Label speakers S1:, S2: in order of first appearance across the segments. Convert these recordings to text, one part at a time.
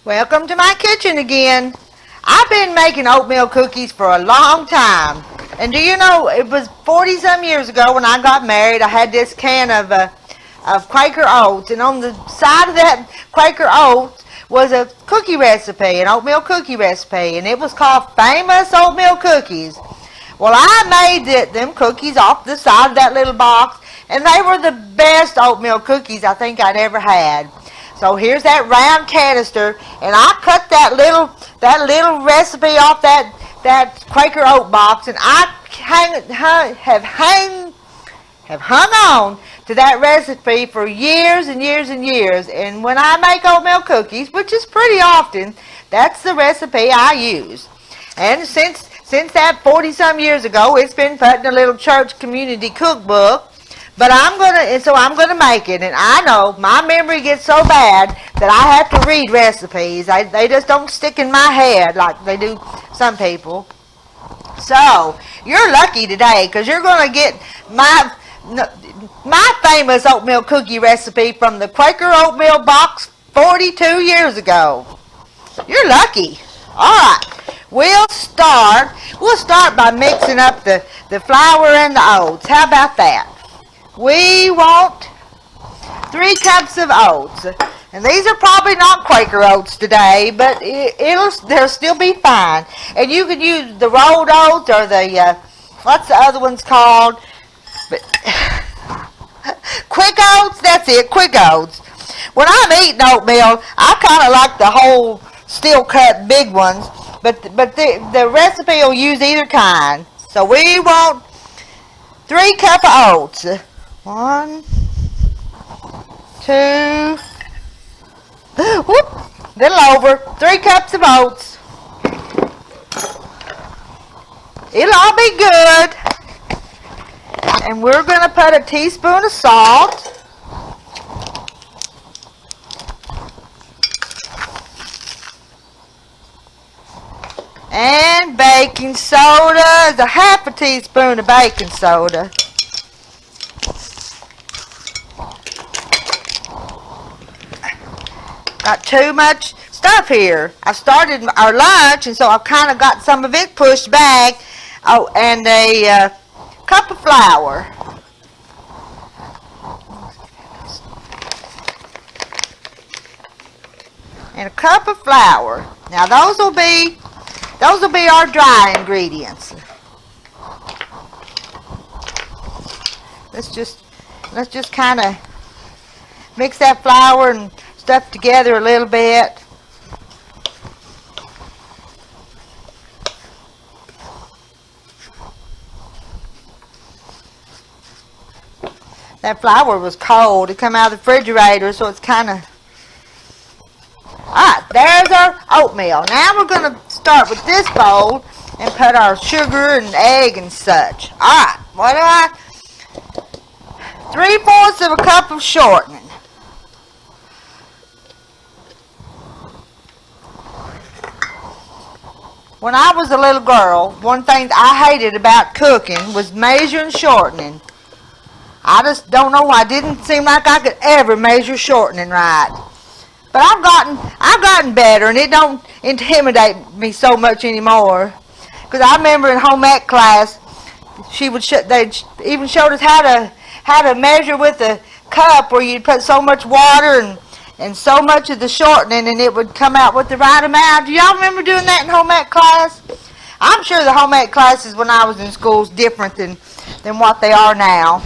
S1: Welcome to my kitchen again. I've been making oatmeal cookies for a long time. And do you know, it was 40 some years ago when I got married, I had this can of Quaker Oats, and on the side of that Quaker Oats was a cookie recipe, an oatmeal cookie recipe, and it was called Famous Oatmeal Cookies. Well, I made them cookies off the side of that little box, and they were the best oatmeal cookies I think I'd ever had. So here's that round canister, and I cut that little recipe off that Quaker Oat box, and I have hung on to that recipe for years and years and years. And when I make oatmeal cookies, which is pretty often, that's the recipe I use. And since that 40 some years ago, it's been put in a little church community cookbook. But I'm gonna make it, and I know my memory gets so bad that I have to read recipes. They just don't stick in my head like they do some people. So you're lucky today, because you're gonna get my famous oatmeal cookie recipe from the Quaker Oatmeal box 42 years ago. You're lucky. All right, we'll start by mixing up the flour and the oats. How about that? We want 3 cups of oats, and these are probably not Quaker oats today, but they'll still be fine. And you can use the rolled oats or the what's the other one's called? Quick oats. That's it, quick oats. When I'm eating oatmeal, I kind of like the whole steel cut big ones, but the recipe will use either kind. So we want 3 cups of oats. 1, 2, whoop, little over, 3 cups of oats. It'll all be good. And we're going to put a teaspoon of salt. And baking soda is a half a teaspoon of baking soda. Got too much stuff here. I started our lunch, and so I've kind of got some of it pushed back. Oh, and a cup of flour. And a cup of flour. Now those will be our dry ingredients. Let's just kind of mix that flour and stuff together a little bit. That flour was cold. It come out of the refrigerator, so it's kind of... Alright, there's our oatmeal. Now we're going to start with this bowl and put our sugar and egg and such. Alright, what do I... 3/4 of a cup of shortening. When I was a little girl, one thing I hated about cooking was measuring shortening. I just don't know why. It didn't seem like I could ever measure shortening right. But I've gotten better, and it don't intimidate me so much anymore. Because I remember in home ec class, they even showed us how to measure with a cup, where you'd put so much water and so much of the shortening, and it would come out with the right amount. Do y'all remember doing that in home ec class? I'm sure the home ec classes when I was in school is different than what they are now.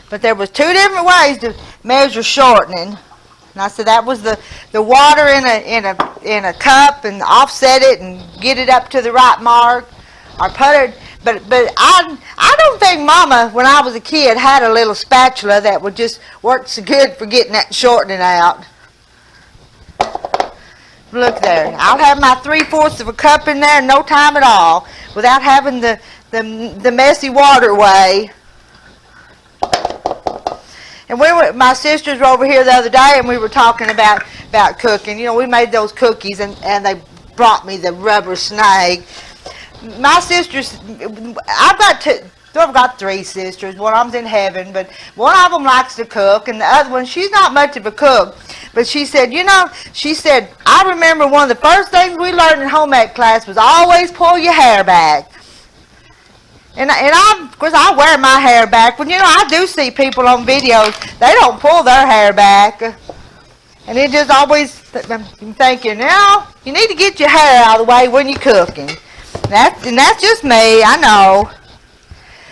S1: But there was 2 different ways to measure shortening. And I said that was the water in a cup, and offset it and get it up to the right mark, or put it. But I don't think Mama, when I was a kid, had a little spatula that would just work so good for getting that shortening out. Look there. I'll have my 3/4 of a cup in there in no time at all, without having the messy waterway. And my sisters were over here the other day, and we were talking about cooking. You know, we made those cookies, and they brought me the rubber snake. My sisters, I've got 3 sisters. One of them's in heaven, but one of them likes to cook, and the other one, she's not much of a cook, But she said, you know, she said, I remember one of the first things we learned in home ec class was always pull your hair back. And of course, I wear my hair back. But, you know, I do see people on videos, they don't pull their hair back. And it just always, I'm thinking, now, you need to get your hair out of the way when you're cooking. And that's just me, I know.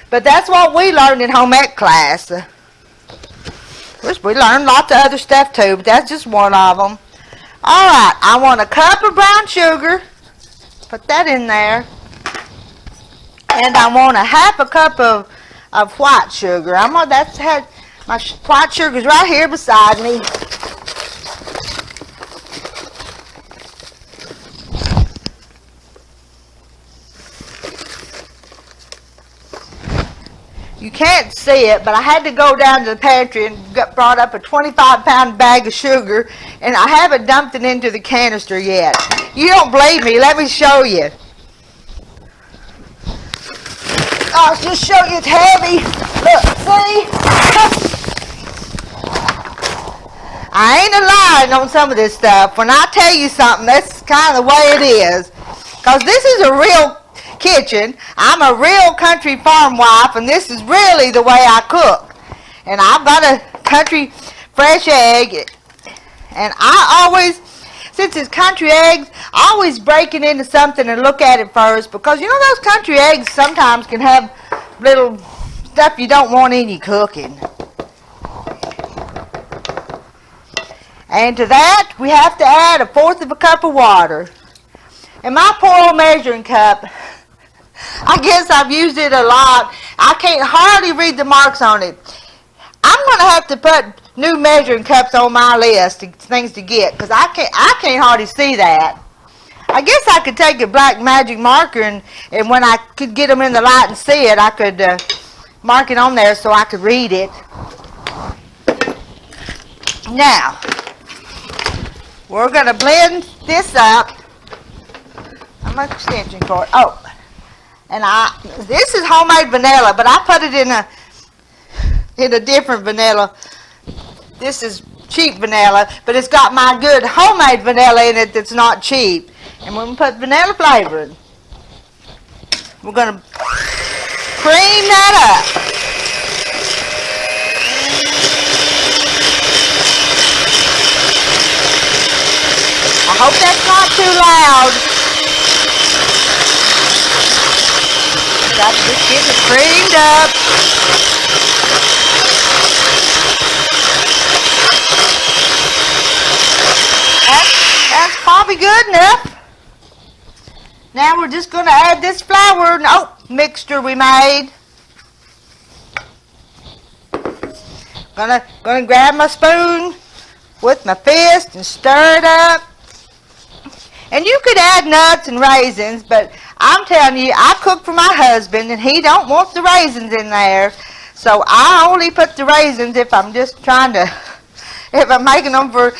S1: But that's what we learned in home ec class. We learned lots of other stuff too, but that's just one of them. All right, I want a cup of brown sugar. Put that in there. And I want a half a cup of white sugar. My white sugar's right here beside me. You can't see it, but I had to go down to the pantry and brought up a 25-pound bag of sugar, and I haven't dumped it into the canister yet. You don't believe me? Let me show you. I'll just show you it's heavy. Look, see? I ain't lying on some of this stuff. When I tell you something, that's kind of the way it is. Because this is a real kitchen. I'm a real country farm wife, and this is really the way I cook. And I've got a country fresh egg, and I always, since it's country eggs, I always break it into something and look at it first, because you know those country eggs sometimes can have little stuff you don't want in your cooking. And to that, we have to add 1/4 cup of water. And my poor old measuring cup, I guess I've used it a lot. I can't hardly read the marks on it. I'm going to have to put new measuring cups on my list of things to get, because I can't hardly see that. I guess I could take a black magic marker and when I could get them in the light and see it, I could mark it on there so I could read it. Now, we're going to blend this up. How much extension cord? Oh, and this is homemade vanilla, but I put it in a different vanilla. This is cheap vanilla, but it's got my good homemade vanilla in it that's not cheap. And we're going to put vanilla flavor in. We're going to cream that up. I hope that's not too loud. Got to just get it creamed up. That's probably good enough. Now we're just going to add this flour and oat mixture we made. Gonna grab my spoon with my fist and stir it up. And you could add nuts and raisins, but I'm telling you, I cook for my husband, and he don't want the raisins in there. So I only put the raisins if I'm just trying to, if I'm making them for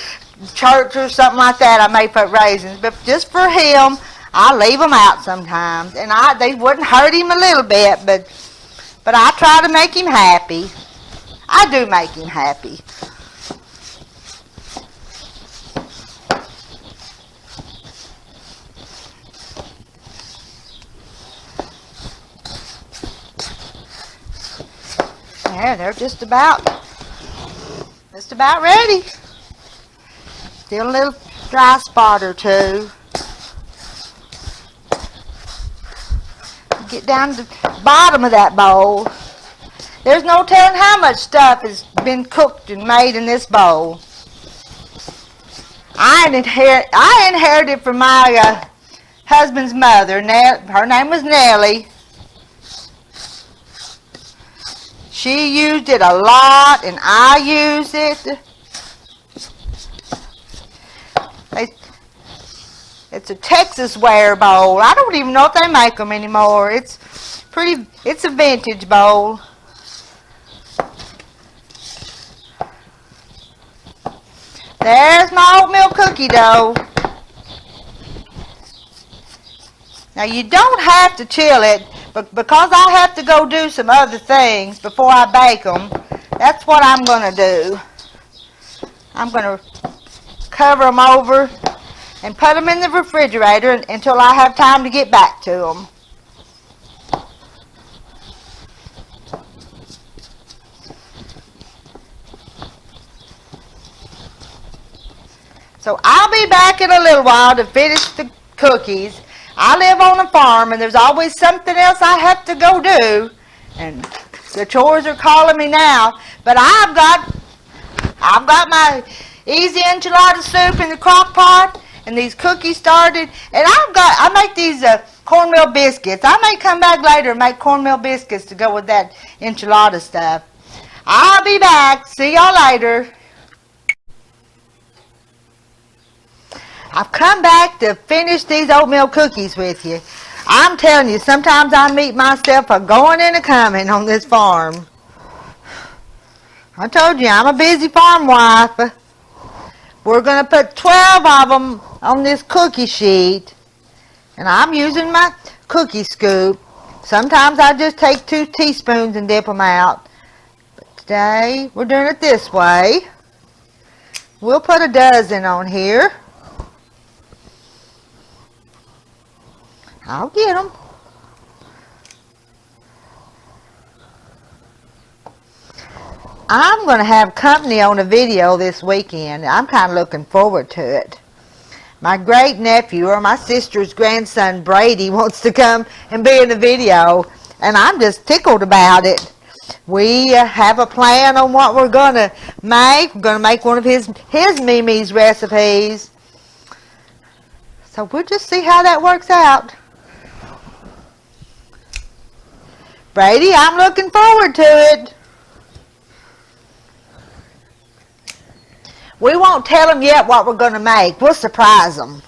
S1: church or something like that, I may put raisins. But just for him, I leave them out sometimes. And they wouldn't hurt him a little bit, but I try to make him happy. I do make him happy. Yeah, they're just about ready. Still a little dry spot or two. Get down to the bottom of that bowl. There's no telling how much stuff has been cooked and made in this bowl. I inherited from my husband's mother. Her name was Nellie. She used it a lot, and I use it. It's a Texas ware bowl. I don't even know if they make them anymore. It's a vintage bowl. There's my oatmeal cookie dough. Now you don't have to chill it, but because I have to go do some other things before I bake them, that's what I'm going to do. I'm going to cover them over and put them in the refrigerator until I have time to get back to them. So I'll be back in a little while to finish the cookies. I live on a farm and there's always something else I have to go do. And the chores are calling me now. But I've got my easy enchilada soup in the crock pot and these cookies started. And I make these cornmeal biscuits. I may come back later and make cornmeal biscuits to go with that enchilada stuff. I'll be back. See y'all later. I've come back to finish these oatmeal cookies with you. I'm telling you, sometimes I meet myself a going and a coming on this farm. I told you, I'm a busy farm wife. We're going to put 12 of them on this cookie sheet. And I'm using my cookie scoop. Sometimes I just take 2 teaspoons and dip them out. But today, we're doing it this way. We'll put a dozen on here. I'll get them. I'm going to have company on a video this weekend. I'm kind of looking forward to it. My great nephew, or my sister's grandson, Brady, wants to come and be in the video, and I'm just tickled about it. We have a plan on what we're going to make. We're going to make one of his Mimi's recipes. So we'll just see how that works out. Brady, I'm looking forward to it. We won't tell them yet what we're going to make. We'll surprise them.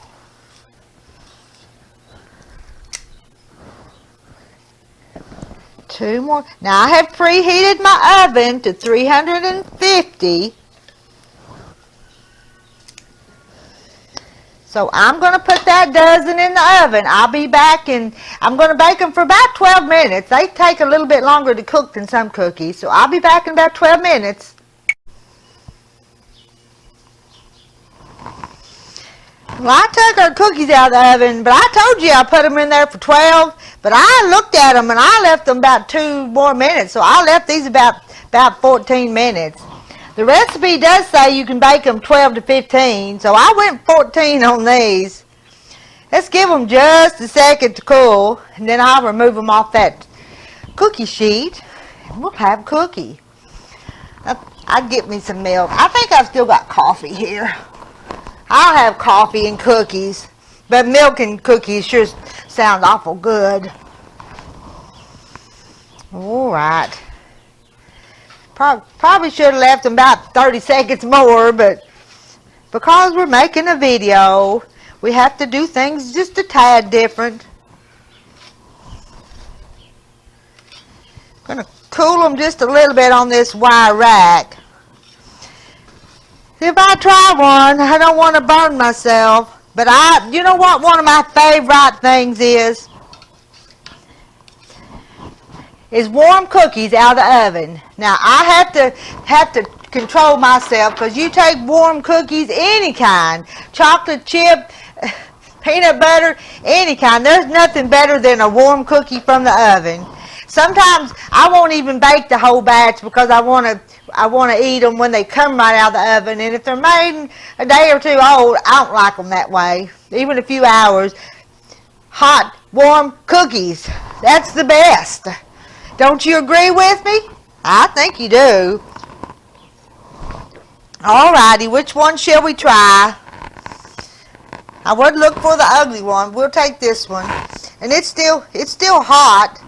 S1: Two more. Now I have preheated my oven to 350. So I'm going to put that dozen in the oven. I'll be back and I'm going to bake them for about 12 minutes. They take a little bit longer to cook than some cookies. So I'll be back in about 12 minutes. Well, I took our cookies out of the oven, but I told you I put them in there for 12. But I looked at them and I left them about 2 more minutes. So I left these about 14 minutes. The recipe does say you can bake them 12 to 15, so I went 14 on these. Let's give them just a second to cool, and then I'll remove them off that cookie sheet, and we'll have cookie. I'd get me some milk. I think I've still got coffee here. I'll have coffee and cookies, but milk and cookies sure sound awful good. All right. Probably should have left them about 30 seconds more, but because we're making a video, we have to do things just a tad different. I'm going to cool them just a little bit on this wire rack. If I try one, I don't want to burn myself, but you know what one of my favorite things is warm cookies out of the oven. Now I have to control myself, because you take warm cookies, any kind, chocolate chip, peanut butter, any kind. There's nothing better than a warm cookie from the oven. Sometimes I won't even bake the whole batch because I want to eat them when they come right out of the oven. And if they're made a day or two old, I don't like them that way. Even a few hours. Hot, warm cookies. That's the best. Don't you agree with me? I think you do. Alrighty, which one shall we try? I would look for the ugly one. We'll take this one. And it's still hot.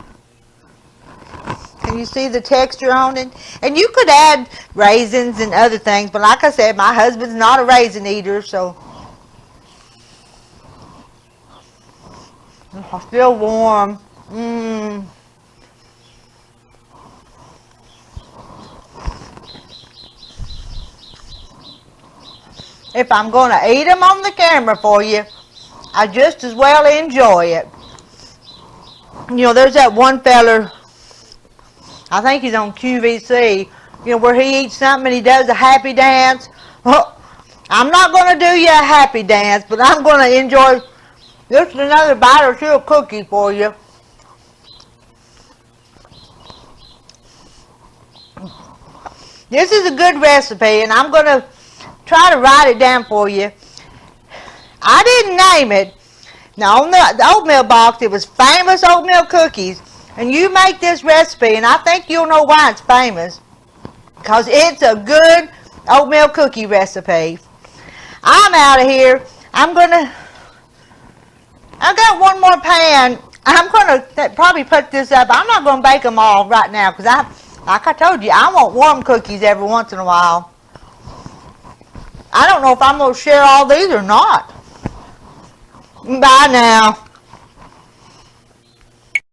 S1: Can you see the texture on it? And you could add raisins and other things, but like I said, my husband's not a raisin eater, so. Oh, still warm. If I'm going to eat them on the camera for you, I just as well enjoy it. You know, there's that one feller, I think he's on QVC, you know, where he eats something and he does a happy dance. Oh, I'm not going to do you a happy dance, but I'm going to enjoy just another bite or two of cookie for you. This is a good recipe, and I'm going to try to write it down for you. I didn't name it. Now, on the oatmeal box, it was Famous Oatmeal Cookies. And you make this recipe, and I think you'll know why it's famous. Because it's a good oatmeal cookie recipe. I'm out of here. I've got one more pan. I'm going to probably put this up. I'm not going to bake them all right now because like I told you, I want warm cookies every once in a while. I don't know if I'm going to share all these or not. Bye now.